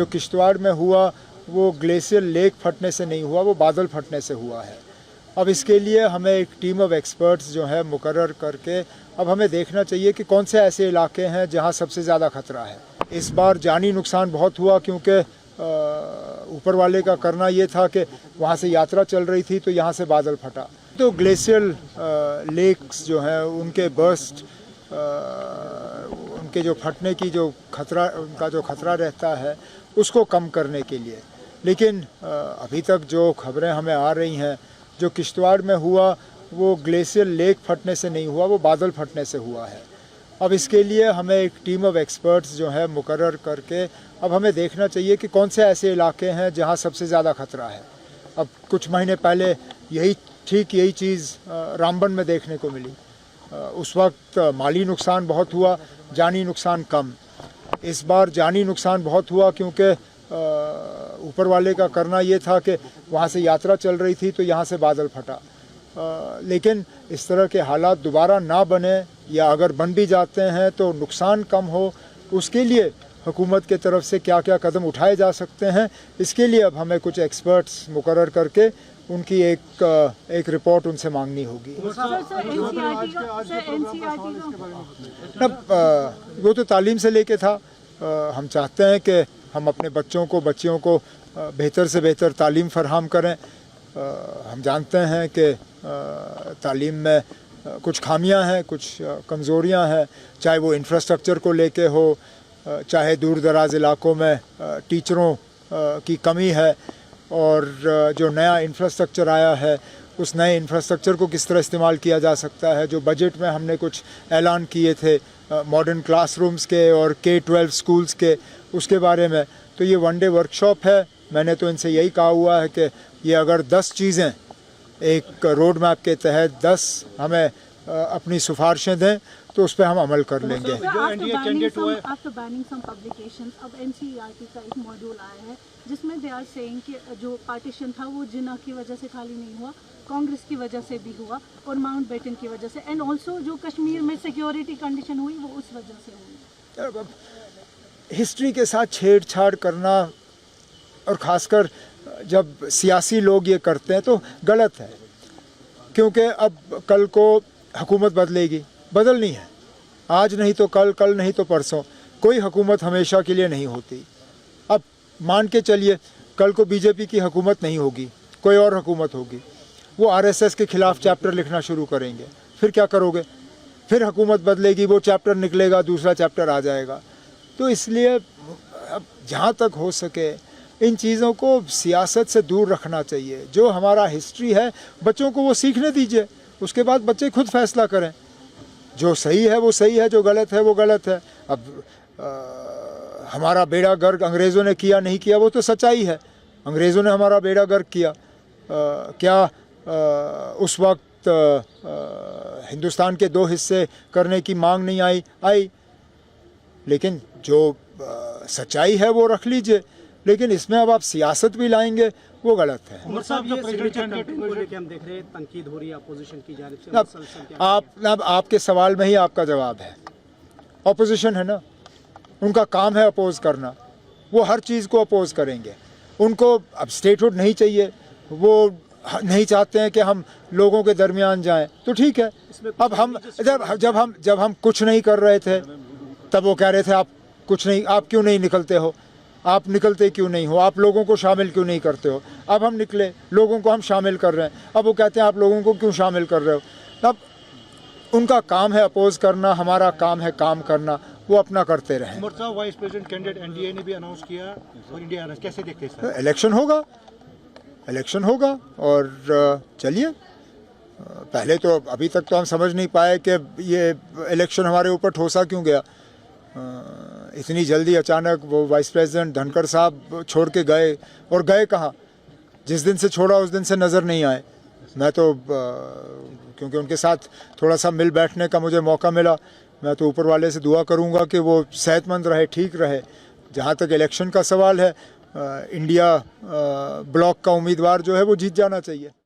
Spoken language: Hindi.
जो किश्तवाड़ में हुआ वो ग्लेशियर लेक फटने से नहीं हुआ, वो बादल फटने से हुआ है। अब इसके लिए हमें एक टीम ऑफ एक्सपर्ट्स जो है मुकर्रर करके अब हमें देखना चाहिए कि कौन से ऐसे इलाके हैं जहां सबसे ज़्यादा खतरा है। इस बार जानी नुकसान बहुत हुआ क्योंकि ऊपर वाले का करना ये था कि वहाँ से यात्रा चल रही थी तो यहाँ से बादल फटा। तो ग्लेशियल लेक्स जो हैं उनके बर्स्ट, उनके जो फटने की जो खतरा, उनका जो खतरा रहता है उसको कम करने के लिए। लेकिन अभी तक जो खबरें हमें आ रही हैं, जो किश्तवाड़ में हुआ वो ग्लेशियर लेक फटने से नहीं हुआ, वो बादल फटने से हुआ है। अब इसके लिए हमें एक टीम ऑफ एक्सपर्ट्स जो है मुकर्रर करके अब हमें देखना चाहिए कि कौन से ऐसे इलाके हैं जहां सबसे ज़्यादा खतरा है। अब कुछ महीने पहले यही चीज़ रामबन में देखने को मिली। उस वक्त माली नुकसान बहुत हुआ, जानी नुकसान कम। इस बार जानी नुकसान बहुत हुआ क्योंकि ऊपर वाले का करना ये था कि वहाँ से यात्रा चल रही थी तो यहाँ से बादल फटा। लेकिन इस तरह के हालात दोबारा ना बने, या अगर बन भी जाते हैं तो नुकसान कम हो, उसके लिए हुकूमत के तरफ से क्या क्या कदम उठाए जा सकते हैं, इसके लिए अब हमें कुछ एक्सपर्ट्स मुकर्रर करके उनकी एक रिपोर्ट उनसे मांगनी होगी। वो तो तालीम से लेके था। हम चाहते हैं कि हम अपने बच्चियों को बेहतर से बेहतर तालीम फराहम करें। हम जानते हैं कि तालीम में कुछ खामियां हैं, कुछ कमज़ोरियां हैं, चाहे वो इंफ्रास्ट्रक्चर को लेके हो, चाहे दूर दराज इलाकों में टीचरों की कमी है, और जो नया इंफ्रास्ट्रक्चर आया है उस नए इंफ्रास्ट्रक्चर को किस तरह इस्तेमाल किया जा सकता है। जो बजट में हमने कुछ ऐलान किए थे मॉडर्न क्लासरूम्स के और K-12 स्कूल्स के, उसके बारे में। तो ये वन डे वर्कशॉप है। मैंने तो इनसे यही कहा हुआ है कि ये अगर 10 चीज़ें एक रोड मैप के तहत 10 हमें अपनी सिफारिशें दें तो उस पर हम अमल कर लेंगे। आफ्टर बैनिंग सम पब्लिकेशंस, अब NCERT का एक मॉड्यूल आया है जिसमें दे आर सेइंग कि जो पार्टीशन था वो जिन्ना की वजह से खाली नहीं हुआ, कांग्रेस की वजह से भी हुआ और माउंटबेटन की वजह से, एंड ऑल्सो जो कश्मीर में सिक्योरिटी कंडीशन हुई वो उस वजह से हुई। हिस्ट्री के साथ छेड़छाड़ करना, और ख़ासकर जब सियासी लोग ये करते हैं तो गलत है, क्योंकि अब कल को हुकूमत बदलनी है। आज नहीं तो कल, कल नहीं तो परसों। कोई हुकूमत हमेशा के लिए नहीं होती। अब मान के चलिए कल को बीजेपी की हुकूमत नहीं होगी, कोई और हुकूमत होगी, वो RSS के ख़िलाफ़ चैप्टर लिखना शुरू करेंगे। फिर क्या करोगे? फिर हुकूमत बदलेगी, वो चैप्टर निकलेगा, दूसरा चैप्टर आ जाएगा। तो इसलिए अब जहाँ तक हो सके इन चीज़ों को सियासत से दूर रखना चाहिए। जो हमारा हिस्ट्री है बच्चों को वो सीखने दीजिए, उसके बाद बच्चे खुद फैसला करें। जो सही है वो सही है, जो गलत है वो गलत है। अब हमारा बेड़ा गर्क अंग्रेज़ों ने किया नहीं किया वो तो सच्चाई है। अंग्रेज़ों ने हमारा बेड़ा गर्क किया। क्या उस वक्त हिंदुस्तान के 2 हिस्से करने की मांग नहीं आई, लेकिन जो सच्चाई है वो रख लीजिए। लेकिन इसमें अब आप सियासत भी लाएंगे, वो गलत है। उमर साहब, ये प्रेसिडेंट को लेके हम देख रहे हैं तनकीद हो रही है अपोजिशन की जानिब से। अब आपके सवाल में ही आपका जवाब है। अपोजिशन है ना, उनका काम है अपोज करना, वो हर चीज़ को अपोज करेंगे। उनको अब स्टेटहुड नहीं चाहिए, वो नहीं चाहते हैं कि हम लोगों के दरमियान जाएं, तो ठीक है। अब हम जब हम कुछ नहीं कर रहे थे तब वो कह रहे थे आप कुछ नहीं, आप क्यों नहीं निकलते हो, आप निकलते क्यों नहीं हो, आप लोगों को शामिल क्यों नहीं करते हो। अब हम निकले, लोगों को हम शामिल कर रहे हैं। अब वो कहते हैं आप लोगों को क्यों शामिल कर रहे हो। अब उनका काम है अपोज करना, हमारा काम है काम करना, वो अपना करते रहें। उमर साहब, वाइस प्रेसिडेंट कैंडिडेट NDA ने भी अनाउंस किया और इंडिया कैसे देखते हैं सर? इलेक्शन होगा और चलिए। पहले तो अभी तक तो हम समझ नहीं पाए कि ये इलेक्शन हमारे ऊपर ठोसा क्यों गया। इतनी जल्दी अचानक वो वाइस प्रेसिडेंट धनखड़ साहब छोड़ के गए, और गए कहाँ? जिस दिन से छोड़ा उस दिन से नज़र नहीं आए। मैं तो क्योंकि उनके साथ थोड़ा सा मिल बैठने का मुझे मौका मिला, मैं तो ऊपर वाले से दुआ करूंगा कि वो सेहतमंद रहे, ठीक रहे। जहाँ तक इलेक्शन का सवाल है, इंडिया ब्लॉक का उम्मीदवार जो है वो जीत जाना चाहिए।